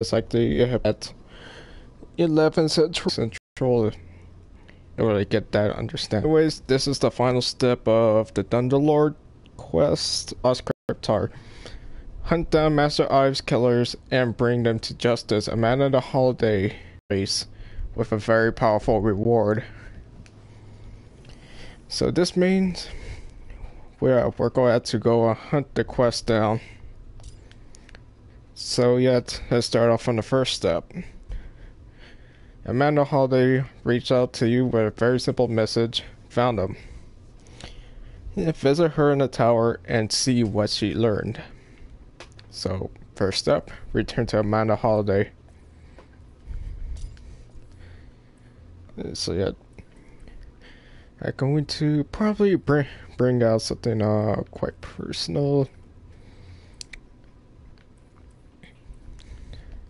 It's like the at 11 Central in order to get that understanding. Anyways, this is the final step of the Thunderlord quest. Oscriptar. Hunt down Master Ives killers and bring them to justice. Amanda the Holiday race with a very powerful reward. So this means we're going to have to go hunt the quest down. So let's start off on the first step. Amanda Holiday reached out to you with a very simple message. Found him. Visit her in the tower and see what she learned. So, first step, return to Amanda Holiday. So I'm going to probably bring out something quite personal.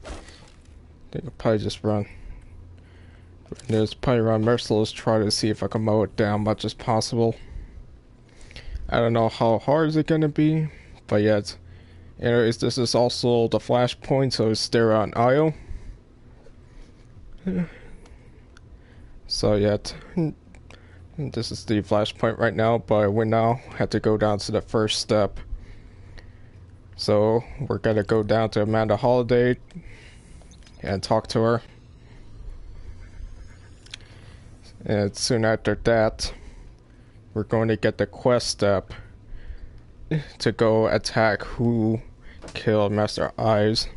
I think I'll probably just run. There's probably run Merciless, try to see if I can mow it down much as possible. I don't know how hard is it gonna be, but anyways, this is also the flashpoint, so it's there on IO. So this is the flashpoint right now, but we now have to go down to the first step. So we're gonna go down to Amanda Holiday and talk to her. And soon after that, we're going to get the quest step to go attack who killed Master Ives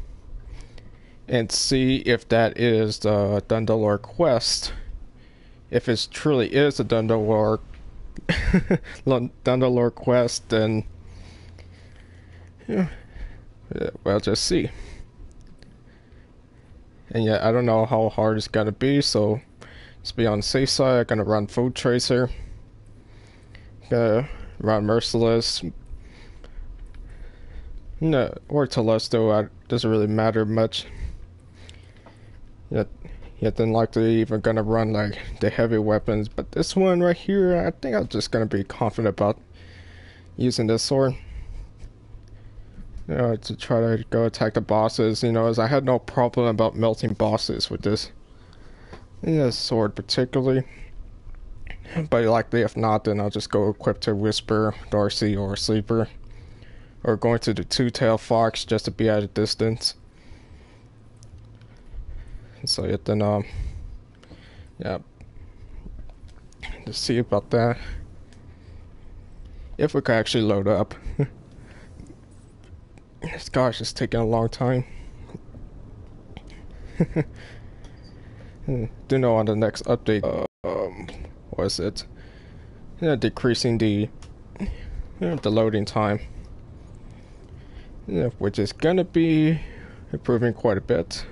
and see if that is the Thunderlord quest. If it truly is a Thunderlord quest, then we'll just see. And I don't know how hard it's gonna be, so let's be on the safe side. I'm gonna run Food Tracer. Gonna run Merciless. No, or Telesto, doesn't really matter much. Then likely even gonna run like the heavy weapons, but this one right here, I think I'm just gonna be confident about using this sword. To try to go attack the bosses, as I had no problem about melting bosses with this sword particularly. But likely if not, then I'll just go equip to Whisper, Darcy, or Sleeper. Or going to the Two-Tailed Fox just to be at a distance. So let's see about that. If we can actually load up. Gosh, it's taking a long time. Do know on the next update, what is it? Decreasing the loading time. Which is gonna be improving quite a bit.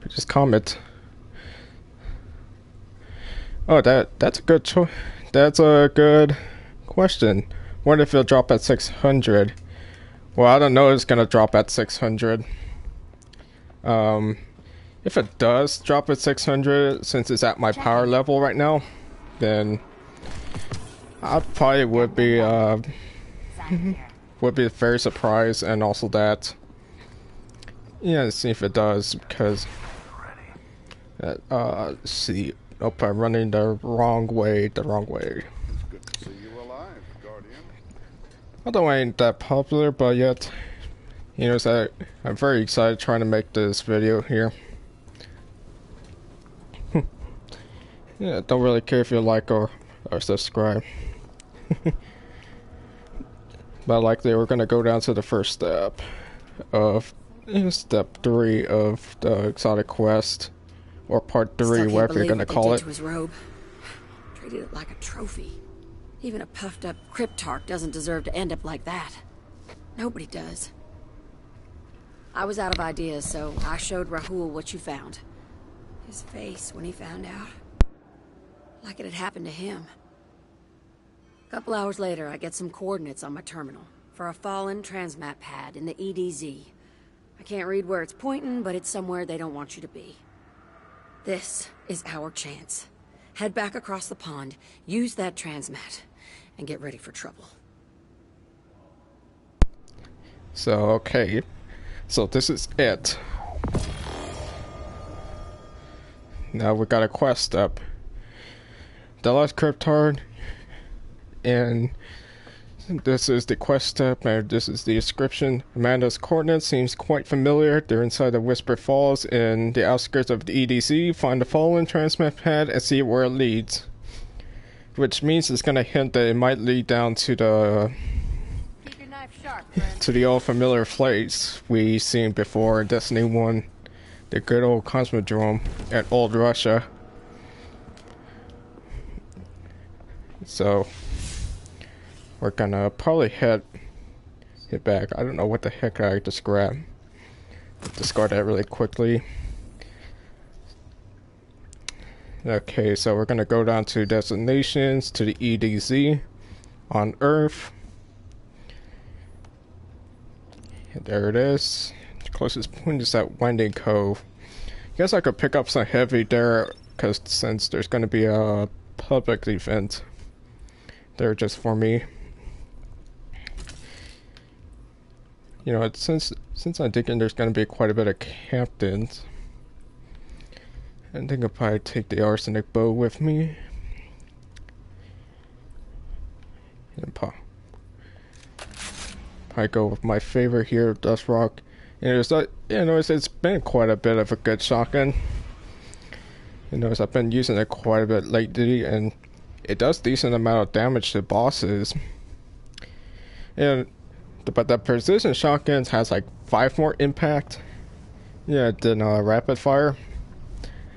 Just comment. Oh, that's a good choice. That's a good question. What if it'll drop at 600? Well, I don't know. It's gonna drop at 600. If it does drop at 600, since it's at my power level right now, then I probably would be very surprised, and also that see if it does, because let's see. Nope, I'm running the wrong way. It's good to see you alive, Guardian. Although I ain't that popular, but I'm very excited trying to make this video here. Don't really care if you like or subscribe. But likely we're gonna go down to the first step of step 3 of the exotic quest, or part 3, whatever you're gonna call it. To his robe. Treated it like a trophy. Even a puffed up cryptarch doesn't deserve to end up like that. Nobody does. I was out of ideas, so I showed Rahul what you found. His face when he found out. Like it had happened to him. A couple hours later, I get some coordinates on my terminal for a fallen transmat pad in the EDZ. I can't read where it's pointing, but it's somewhere they don't want you to be. This is our chance. Head back across the pond, use that transmat, and get ready for trouble. So, okay. So this is it. Now we got a quest up. Delos Cryptard. And this is the quest step, and this is the description. Amanda's coordinates seems quite familiar. They're inside the Whisper Falls in the outskirts of the EDZ. Find the following transmit pad and see where it leads. Which means it's gonna hint that it might lead down to the old familiar place we seen before in Destiny 1. The good old Cosmodrome at Old Russia. So we're gonna probably hit back. I don't know what the heck I just grabbed. Discard that really quickly. Okay, so we're gonna go down to destinations, to the EDZ on Earth. And there it is. The closest point is that Winding Cove. I guess I could pick up some heavy there, because since there's gonna be a public event there just for me. You know, since I'm thinking there's going to be quite a bit of captains, I think I'll probably take the arsenic bow with me. And probably go with my favorite here, Dust Rock. And it's been quite a bit of a good shotgun. You notice I've been using it quite a bit lately, and it does decent amount of damage to bosses. But the precision shotguns has like 5 more impact, than rapid fire.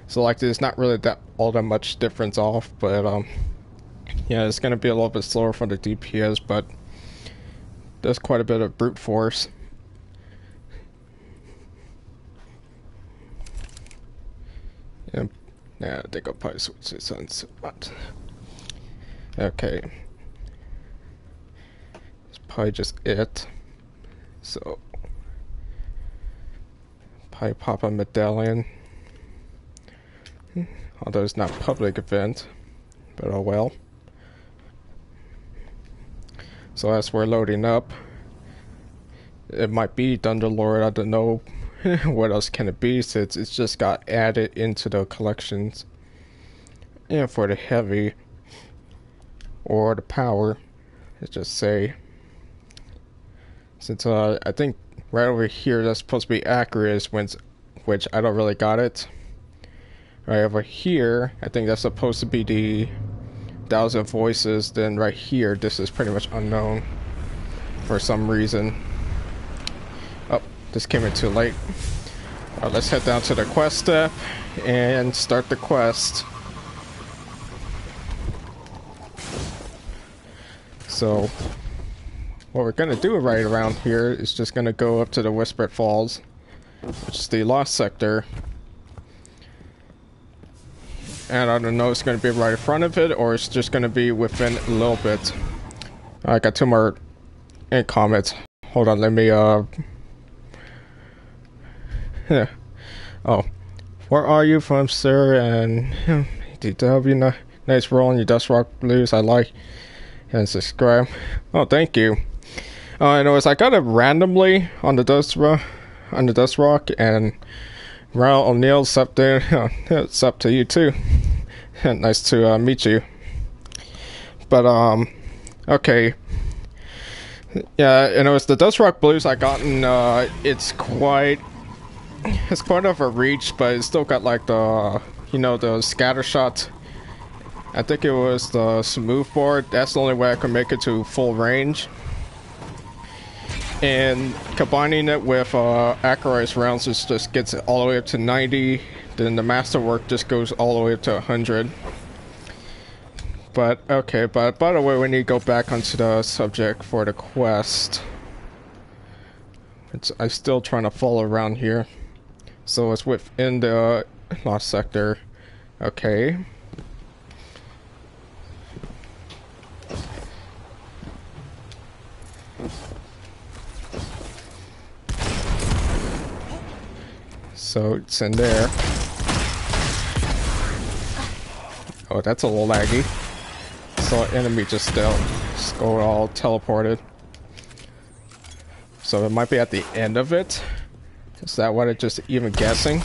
So like there's not really all that much difference off, but it's gonna be a little bit slower for the DPS, but there's quite a bit of brute force. Yeah, I think I'll probably switch this on. Okay. Probably just it. So probably pop a medallion. Although it's not a public event, but oh well. So as we're loading up, it might be Thunderlord. I don't know what else can it be, since it's just got added into the collections. And for the heavy or the power, let's just say. Since I think right over here that's supposed to be accurate, which I don't really got it. Right over here, I think that's supposed to be the 1,000 voices. Then right here, this is pretty much unknown for some reason. Oh, this came in too late. Let's head down to the quest step and start the quest. So what we're gonna do right around here is just gonna go up to the Whispered Falls, which is the lost sector. And I don't know, it's gonna be right in front of it, or it's just gonna be within a little bit. I got 2 more comments. Hold on, let me yeah. Oh, where are you from, sir? And DW, nice roll on your Dust Rock Blues. I like. And subscribe. Oh, thank you. Anyways, I got it randomly on the Dust Rock, and Ronald O'Neill, sup there. It's up to you too. Nice to meet you. But okay. Yeah, anyways, the Dust Rock Blues I gotten. It's quite of a reach, but it's still got like the the scatter shot. I think it was the smoothbore. That's the only way I can make it to full range. And combining it with Acharon's rounds just gets it all the way up to 90. Then the masterwork just goes all the way up to 100. But okay, but by the way, we need to go back onto the subject for the quest. I'm still trying to follow around here. So it's within the lost sector. Okay. So it's in there. Oh, that's a little laggy. Saw an enemy just go all teleported. So it might be at the end of it. Is that what it's just even guessing?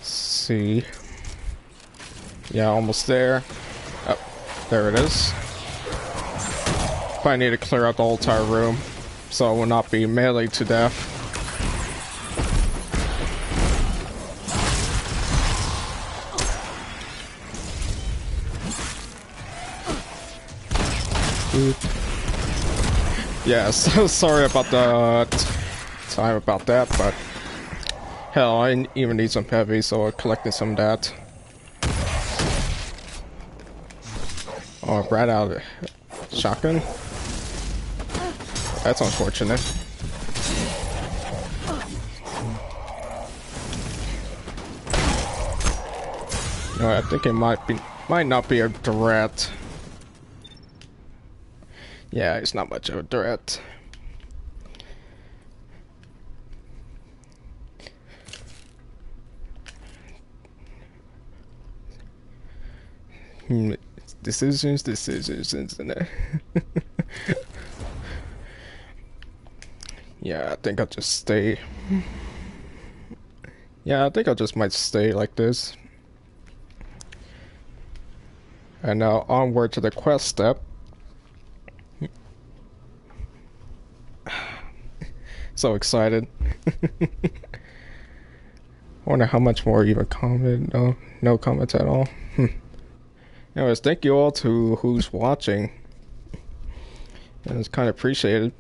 See. Yeah, almost there. Oh, there it is. Probably need to clear out the whole entire room so it will not be melee to death. Yeah, so sorry about the time about that, but hell, I even need some heavy, so I collected some of that. Oh, I ran out of shotgun. That's unfortunate. No, I think it might not be a threat. Yeah, it's not much of a threat. Decisions, isn't it? Yeah, I think I'll just stay. Yeah, I think I just might stay like this. And now onward to the quest step. So excited. Wonder how much more even comment. No comments at all. Anyways, thank you all to who's watching. And it's kind of appreciated.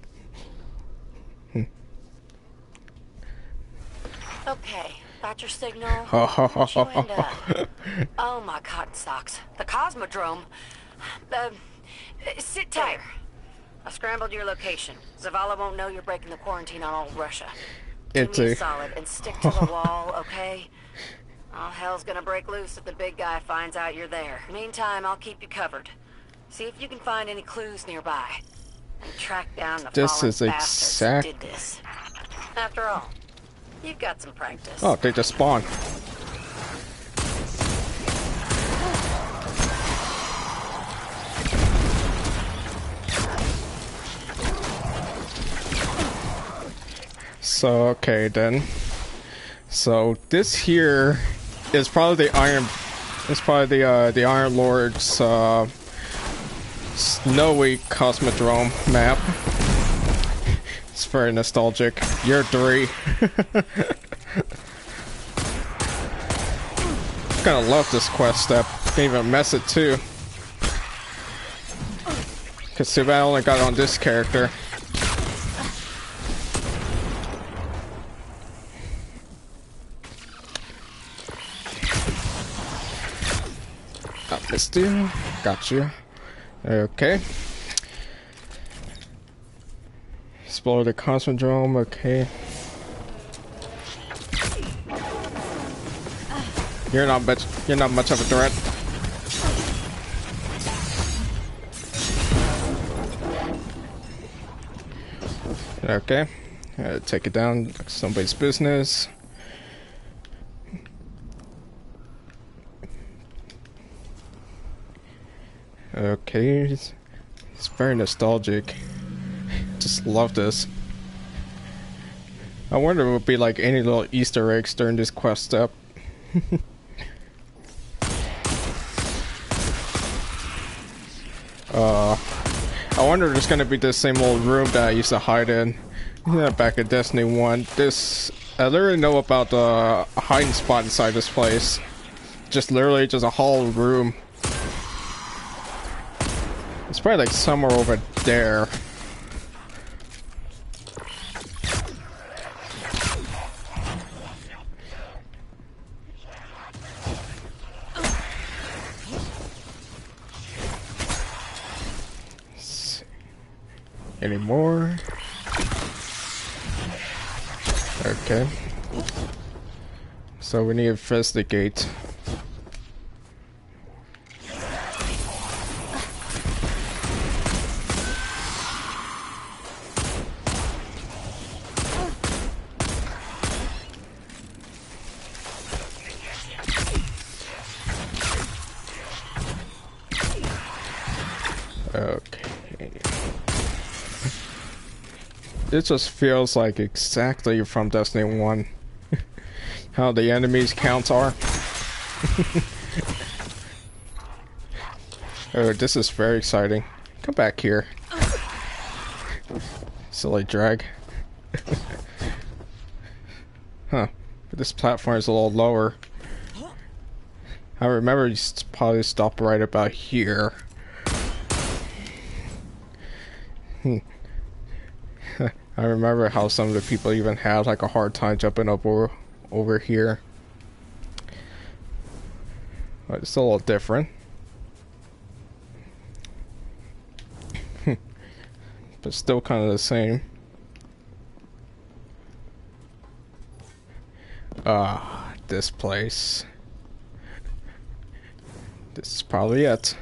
Okay, got your signal? Where'd you end up? Oh, my cotton socks. The Cosmodrome. Sit tight. I've scrambled your location. Zavala won't know you're breaking the quarantine on all Russia. Do me solid and stick to the wall, okay? All hell's gonna break loose if the big guy finds out you're there. Meantime, I'll keep you covered. See if you can find any clues nearby. And track down the fallen bastards who did this. After all, you've got some practice. Oh, they just spawned. So, okay then. So this here is probably the Iron Lord's snowy Cosmodrome map. It's very nostalgic. Year 3. Kinda love this quest step. Can't even mess it too. Cause too bad I only got it on this character. Missed you. Got you. Okay. Explore the Cosmodrome. Okay. You're not much of a threat. Okay. Take it down like somebody's business. Okay, it's very nostalgic. Just love this. I wonder if it would be like any little Easter eggs during this quest step. I wonder if there's gonna be the same old room that I used to hide in. Yeah, back in Destiny 1. I literally know about the hiding spot inside this place. Just literally just a hollow room. It's probably like somewhere over there. Any more? Okay. So we need to investigate. It just feels like exactly from Destiny 1. How the enemies counts are. Oh, this is very exciting. Come back here. Silly drag. Huh. But this platform is a little lower. I remember you probably stopped right about here. I remember how some of the people even had like a hard time jumping up over here. But it's a little different. But still kind of the same. This place. This is probably it.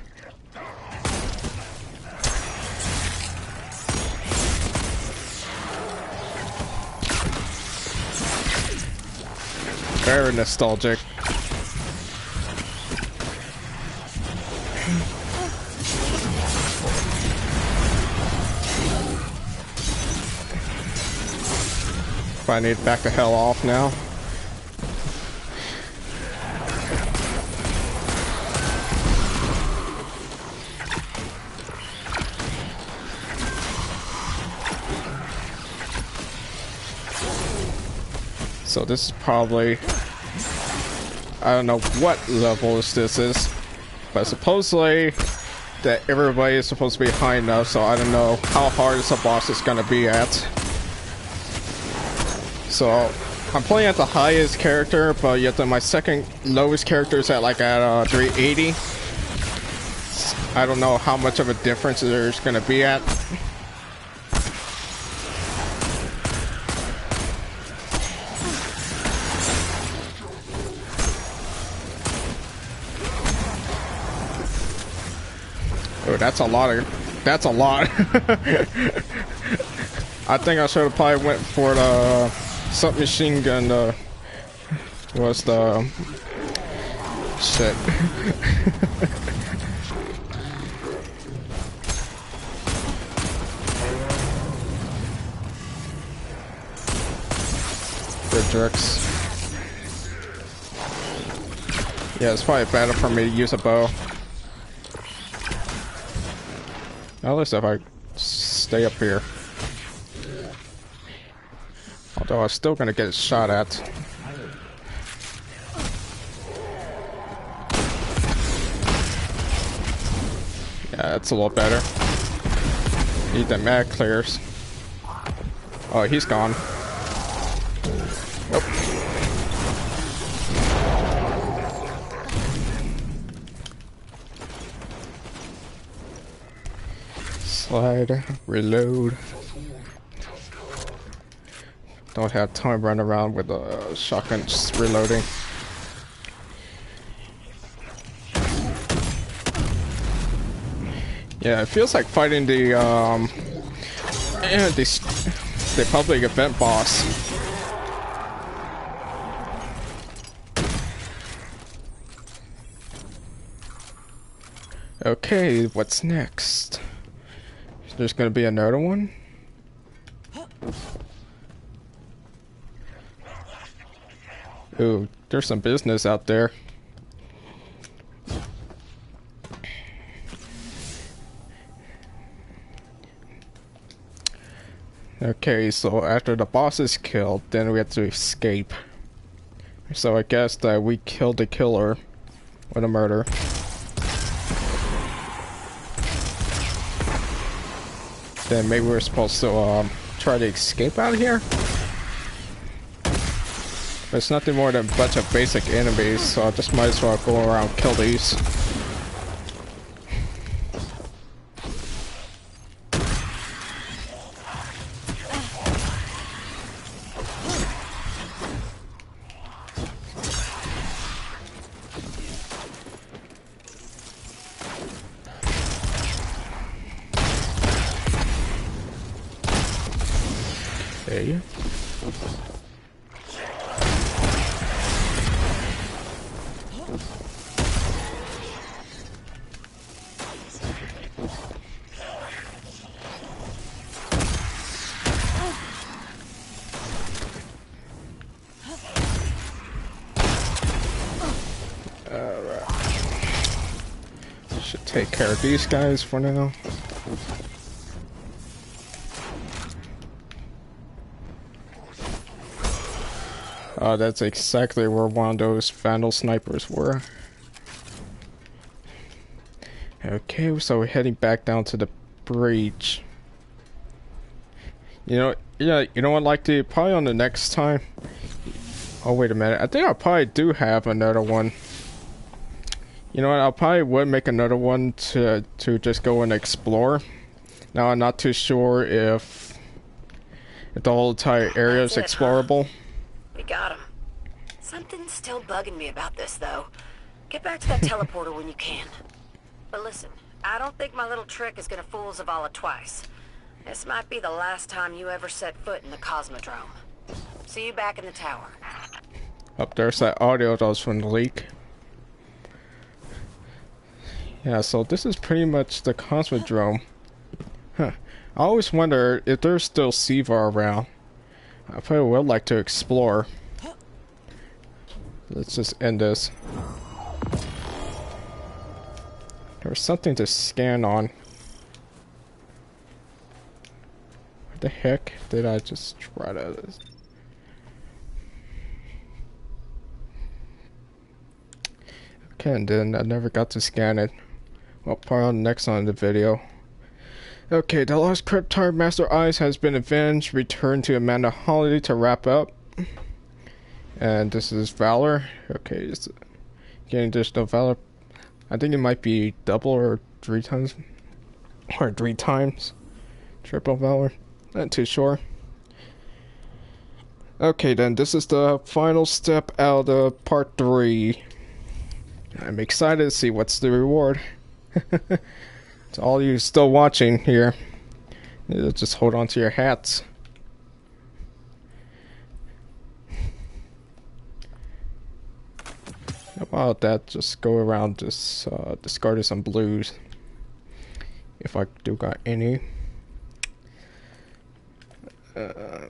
Very nostalgic. If I need to back the hell off now. So this is probably, I don't know what level this is, but supposedly that everybody is supposed to be high enough, so I don't know how hard this boss is gonna be at. So I'm playing at the highest character, but yet my second lowest character is at like at 380. I don't know how much of a difference there's gonna be at. Oh, that's a lot. I think I should have probably went for the submachine gun. Was the shit? The jerks. Yeah, it's probably better for me to use a bow. At least if I stay up here. Although I'm still gonna get shot at. Yeah, that's a little better. Need the mag clears. Oh, he's gone. Nope. Slide, reload. Don't have time to run around with a shotgun just reloading. Yeah, it feels like fighting the public event boss. Okay, what's next? There's gonna be another one? Ooh, there's some business out there. Okay, so after the boss is killed, then we have to escape. So I guess that we killed the killer with a murder. Then maybe we're supposed to try to escape out of here? But it's nothing more than a bunch of basic enemies, so I just might as well go around and kill these. Okay. take care of these guys for now. That's exactly where one of those Vandal snipers were. Okay, so we're heading back down to the breach. You know, yeah, you know what, like to probably on the next time. Oh wait a minute, I think I probably do have another one. You know what, I'll probably would make another one to just go and explore. Now I'm not too sure if the whole entire area is explorable. Huh? We got him. Something's still bugging me about this though. Get back to that teleporter when you can. But listen, I don't think my little trick is gonna fool Zavala twice. This might be the last time you ever set foot in the Cosmodrome. See you back in the tower. Up there's that audio that was from the leak. Yeah, so this is pretty much the Cosmodrome. Huh. I always wonder if there's still Siva around. I probably would like to explore. Let's just end this. There's something to scan on. What the heck did I just try to... Okay, and then I never got to scan it. Well, probably on the next on the video. Okay, the lost Cryptard Master Eyes has been avenged. Return to Amanda Holiday to wrap up. And this is Valor. Okay, it's getting additional Valor. I think it might be double or 3 times. Or 3 times. Triple Valor. Not too sure. Okay then, this is the final step out of part 3. I'm excited to see what's the reward. To all you still watching here, just hold on to your hats. How about that? Just go around, just discarding some blues. If I do got any. Yeah,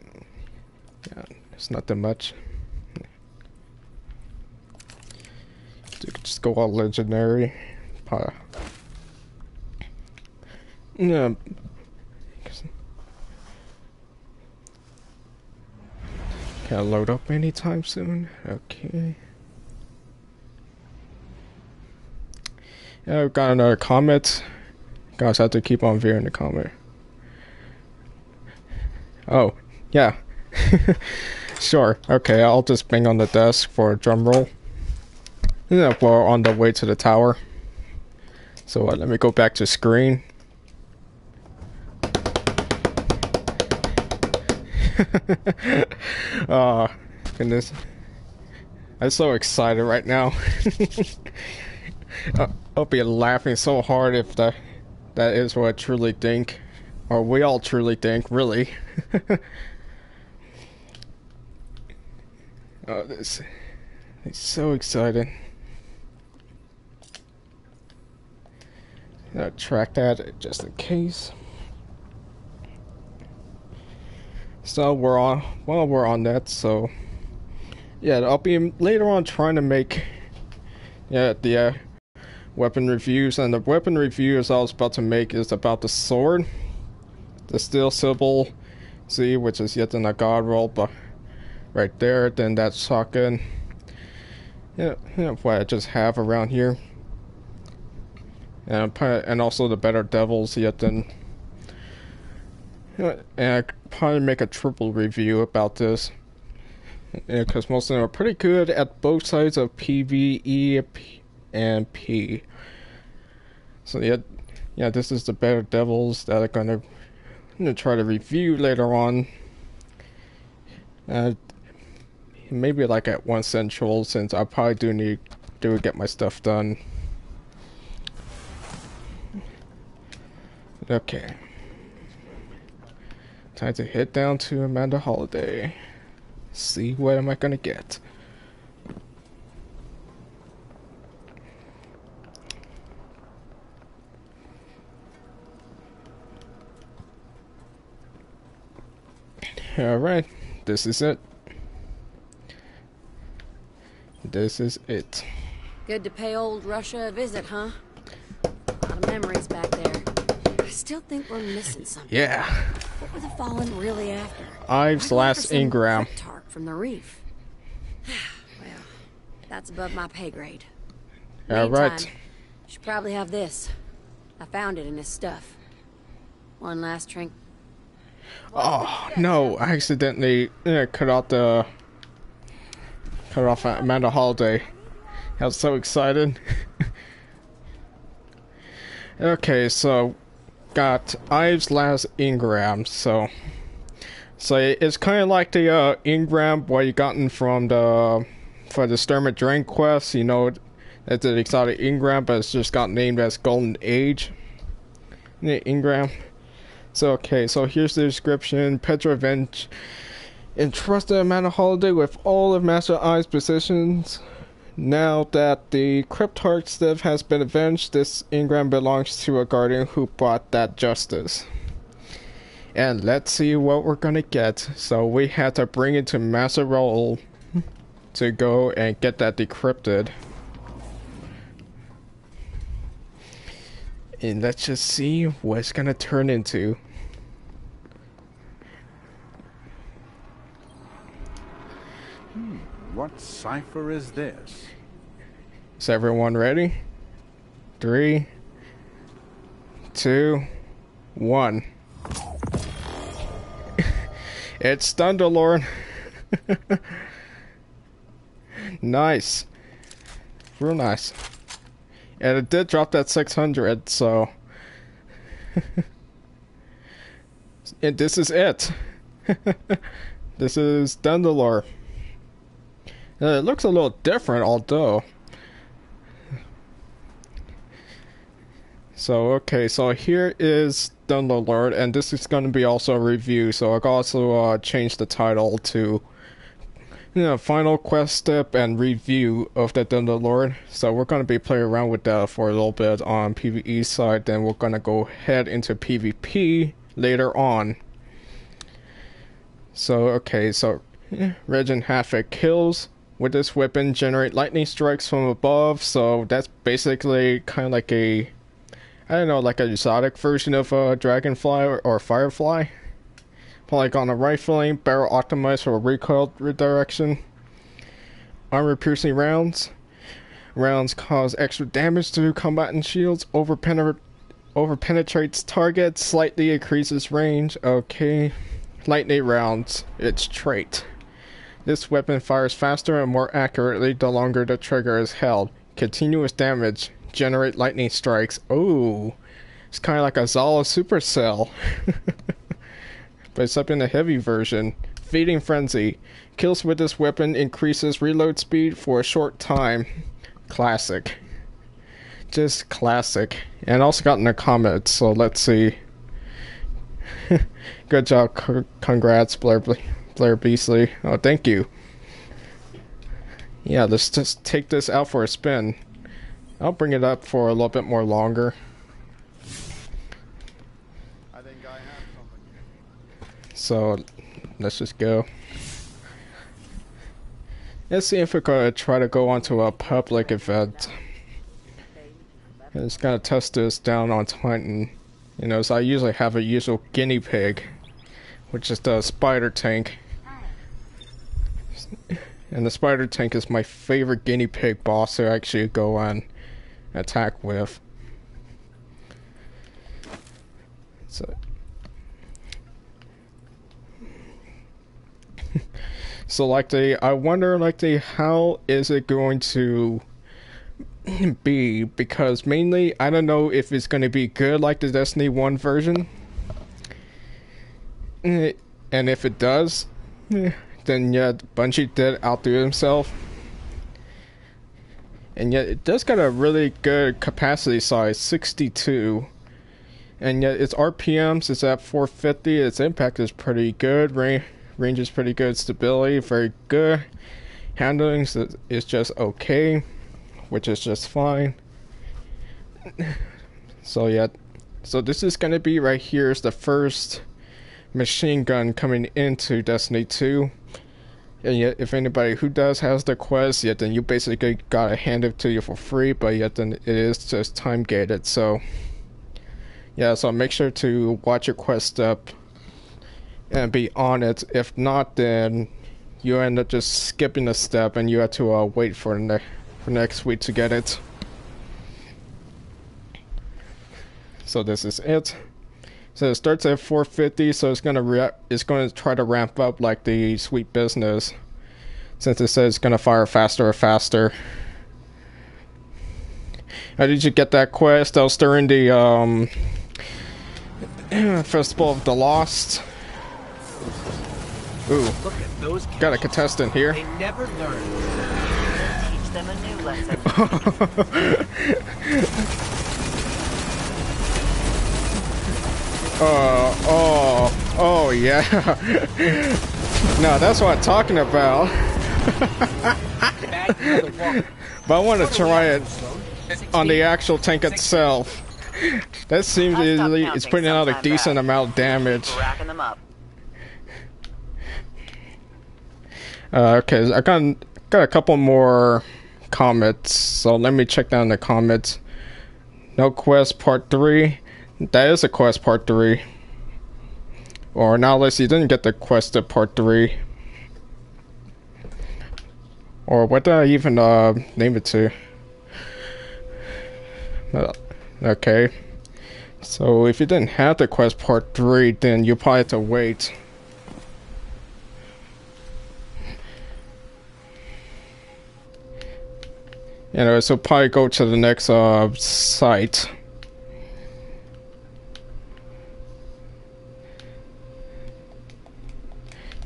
it's not that much. Just go all legendary. Yeah. Can I load up anytime soon? Okay. Yeah, I've got another comment. Guys, I have to keep on viewing the comment. Oh, yeah. Sure. Okay, I'll just bang on the desk for a drum roll. Yeah, we're on the way to the tower. So let me go back to screen. Oh, goodness. I'm so excited right now. I'll be laughing so hard if that is what I truly think. Or we all truly think, really. Oh, this is so exciting. I'll track that just in case. So we're on that, so yeah, I'll be later on trying to make the weapon reviews, and the weapon reviews I was about to make is about the sword, the Steel Sibyl Z, which is yet another god roll, but right there, then that shotgun, what I just have around here, and also the Better Devils, yet then. And I could probably make a triple review about this. Because most of them are pretty good at both sides of PvE and P. So yeah, this is the Better Devils that I'm gonna try to review later on. Maybe like at 1 Central, since I probably do need to get my stuff done. Okay. Time to head down to Amanda Holiday. See what am I gonna get. Alright, this is it. This is it. Good to pay old Russia a visit, huh? I memories back there. I still think we're missing something. Yeah. What were the Fallen really after? Ives Why last go for some Ingram. cryptarch from the reef. Well, that's above my pay grade. All right. Meantime, you should probably have this. I found it in his stuff. One last drink. Oh no! I accidentally cut off Amanda Holiday. I was so excited. Okay, so got Ives last Ingram. So it's kind of like the Ingram what you gotten from the Sturm and Drang quest. You know, it's an exotic Ingram, but it's just got named as Golden Age. Ingram. So okay, so here's the description. Petrovich entrusted Amanda Holiday with all of Master Ives' positions. Now that the Cryptarch Stiff has been avenged, this Ingram belongs to a guardian who brought that justice. And let's see what we're gonna get. So we had to bring it to Master Raoul to go and get that decrypted. And let's just see what it's gonna turn into. What cipher is this? Is everyone ready? 3, 2, 1. It's Thunderlord. Nice. Real nice. And it did drop that 600, so... and this is it. This is Thunderlord. It looks a little different, although. So, okay, so here is Thunderlord, and this is going to be also a review, so I'll also change the title to, Final Quest Step and Review of the Thunderlord. So we're going to be playing around with that for a little bit on PvE side, then we're going to go head into PvP later on. So, okay, so Regent Havoc kills. With this weapon, generate lightning strikes from above, so that's basically kind of like a, I don't know, like a exotic version of Dragonfly or Firefly. Polygon rifling, barrel optimized for recoil redirection. Armor-piercing rounds. Rounds cause extra damage to combatant shields, over-penetrates targets, slightly increases range. Okay. Lightning rounds, its trait. This weapon fires faster and more accurately the longer the trigger is held. Continuous damage. Generate lightning strikes. Oh, it's kind of like a Zala Supercell. But it's up in the heavy version. Feeding Frenzy. Kills with this weapon increases reload speed for a short time. Classic. Just classic. And also got in the comments, so let's see. Good job. Congrats, Blair Beasley. Oh, thank you. Yeah, let's just take this out for a spin. I'll bring it up for a little bit more longer. I think I have something. So, let's just go. Let's see if we're going to try to go onto a public event. And it's going to test this down on Titan. So I usually have a usual guinea pig, which is the spider tank. And the spider tank is my favorite guinea pig boss to actually go and attack with. So I wonder how is it going to be, because mainly I don't know if it's going to be good like the Destiny 1 version. And if it does, then yeah, Bungie did outdo himself. And yet it does got a really good capacity size, 62. And yet its RPMs is at 450, its impact is pretty good, range is pretty good, stability very good, handling is just okay, which is just fine. So yeah, so this is going to be right here is the first machine gun coming into Destiny 2. And yet, if anybody who has the quest, yet then you basically gotta hand it to you for free, but yet then it is just time gated, so Yeah, so make sure to watch your quest step and be on it. If not, then you end up just skipping a step and you have to wait for next week to get it. So this is it. So it starts at 450, so it's gonna try to ramp up like the Sweet Business, since it says it's gonna fire faster and faster. How did you get that quest? That was during the Festival of the Lost. Ooh, Look at those kids. got a contestant here. They never learn. Teach them a new lesson. Oh yeah. No, that's what I'm talking about. But I want to try it on the actual tank itself. That seems it's putting out a decent amount of damage. Racking them up. Okay, I got a couple more comments, so let me check down the comments. No quest part 3. That is a quest part 3. Or not unless you didn't get the quest at part 3. Or what did I even name it to? Okay. So if you didn't have the quest part 3, then you probably have to wait. You know, so probably go to the next site.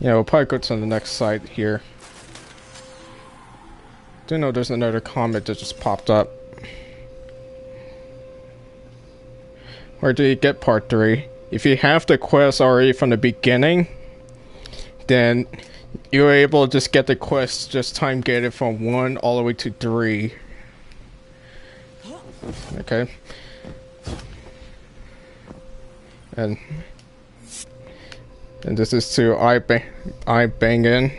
Yeah, we'll probably go to the next site here. Do know there's another comment that just popped up. Where do you get part 3? If you have the quest already from the beginning, then you're able to just get the quest, just time gated from 1 all the way to 3. Okay. And this is to I bang in.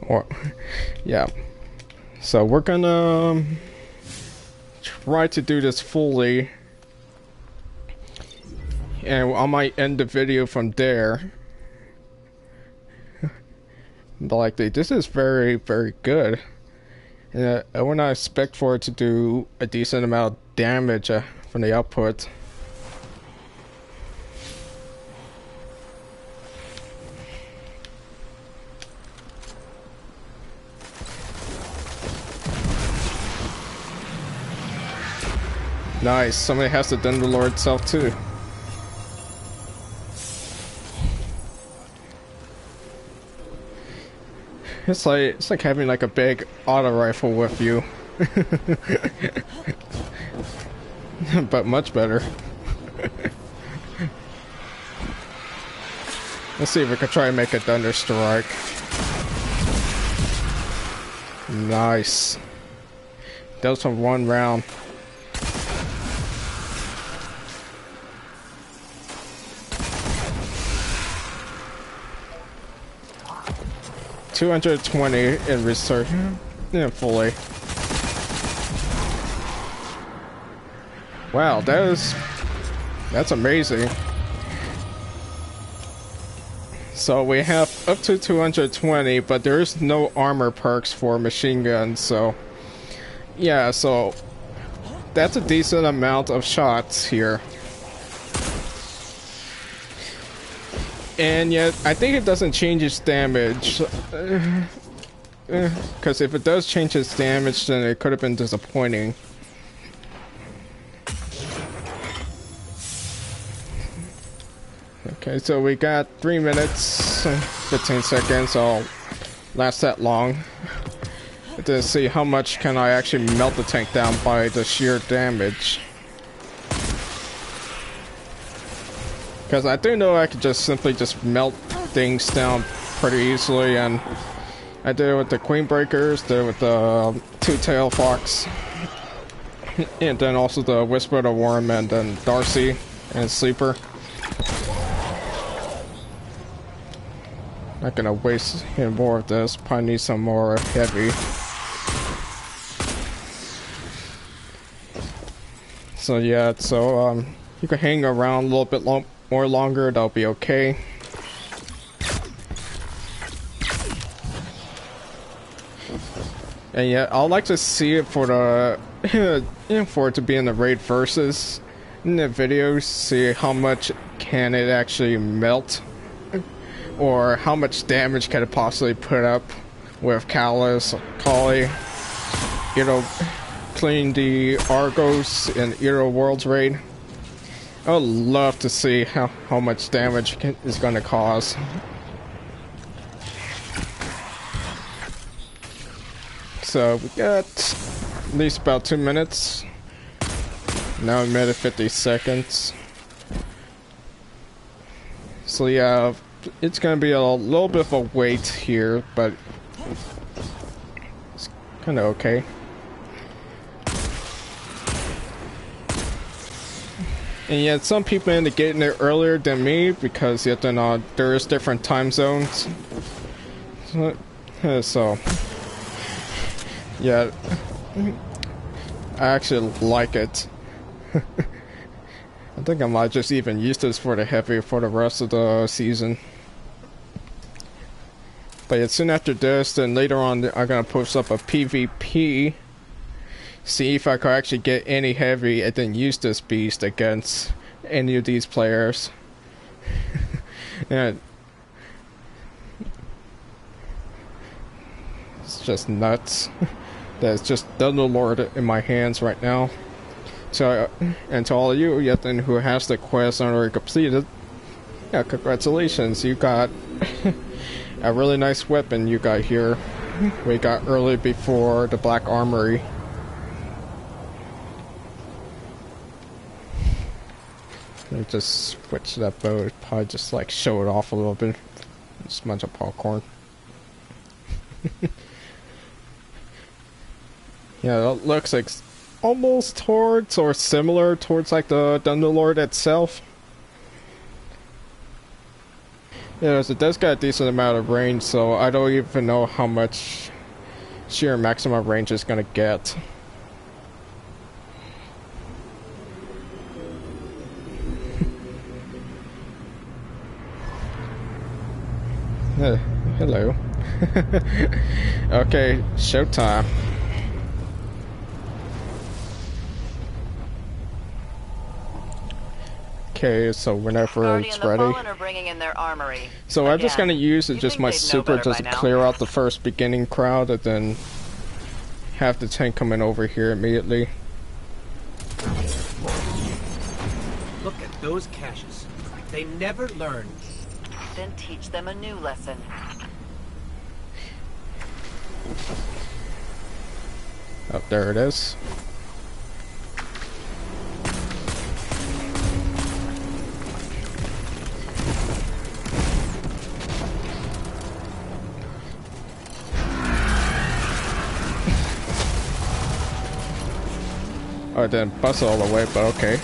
Or yeah. So we're gonna try to do this fully. And I might end the video from there. But like, this is very, very good. And I would not expect for it to do a decent amount of damage from the output. Nice, somebody has the Dunderlord itself too. It's like having like a big auto rifle with you. But much better. Let's see if we can try and make a Thunder Strike. Nice. That was from 1 round. $220 in research. Yeah, fully. Wow, that's amazing. So we have up to 220, but there is no armor perks for machine guns, so yeah, so that's a decent amount of shots here. And yet, I think it doesn't change its damage. Because if it does change its damage, then it could have been disappointing. Okay, so we got 3 minutes, 15 seconds. I'll last that long. To see how much can I actually melt the tank down by the sheer damage. Because I do know I could just simply just melt things down pretty easily, and I did it with the Queen Breakers, did it with the Two-Tail Fox, and then also the Whisper of the Worm, and then Darcy and Sleeper. Not gonna waste any more of this, probably need some more heavy. So yeah, so you can hang around a little bit more longer, that'll be okay. And yeah, I'd like to see it for the for it to be in the raid versus in the videos, see how much can it actually melt, or how much damage can it possibly put up with Callus, Kali, you know, clean the Argos in Eero Worlds raid. I would love to see how much damage is going to cause. So we got at least about 2 minutes. Now a minute 50 seconds. So yeah, it's gonna be a little bit of a wait here, but it's kind of okay. And yet some people end up getting there earlier than me because yet then there's different time zones. So yeah, I actually like it. I think I might just even use this for the heavy for the rest of the season. But yeah, soon after this, then later on I'm gonna post up a PvP. See if I could actually get any heavy and then use this beast against any of these players. And it's just nuts. That's just Thunderlord in my hands right now. So, and to all of you yet then who has the quest already completed, yeah, congratulations, you got a really nice weapon you got here. We got early before the Black Armory. Let me just switch that bow, probably just like show it off a little bit. Just a bunch of popcorn. Yeah, it looks like almost towards or similar towards like the Thunderlord itself. Yeah, so it does got a decent amount of range, so I don't even know how much sheer maximum range is gonna get. Hello. Okay, showtime. Okay, so whenever it's ready. Are bringing in their armory. So I'm just gonna use it just my super just to clear out the first beginning crowd and then have the tank come in over here immediately. Look at those caches. They never learn. Then teach them a new lesson. Oh, there it is. Oh, it didn't bust all the way, but okay.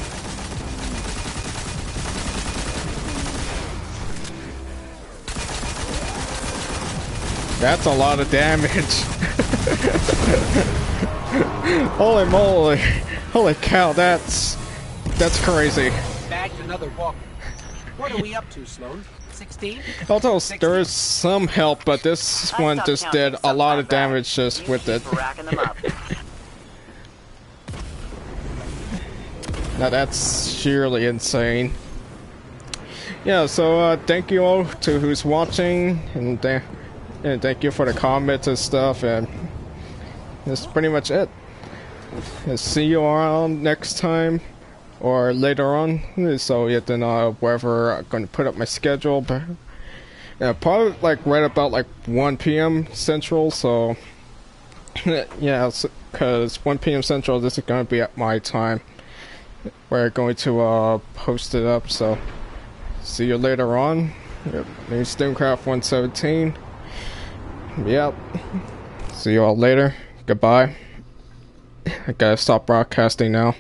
That's a lot of damage. Holy moly. Holy cow, that's crazy. Bagged another walker. What are we up to, Sloan? 16? Although there is some help, but this one just did a lot of damage just with it. Now that's sheerly insane. Yeah, so thank you all to who's watching, and thank you for the comments and stuff, and that's pretty much it. And see you around next time, or later on. So yeah, then wherever I'm gonna put up my schedule, but yeah, probably like right about like 1 p.m. Central. So yeah, because 1 p.m. Central, this is gonna be at my time. We're going to post it up, so see you later on. Yep, name's Stimcraft 117. Yep. See you all later. Goodbye. I gotta stop broadcasting now.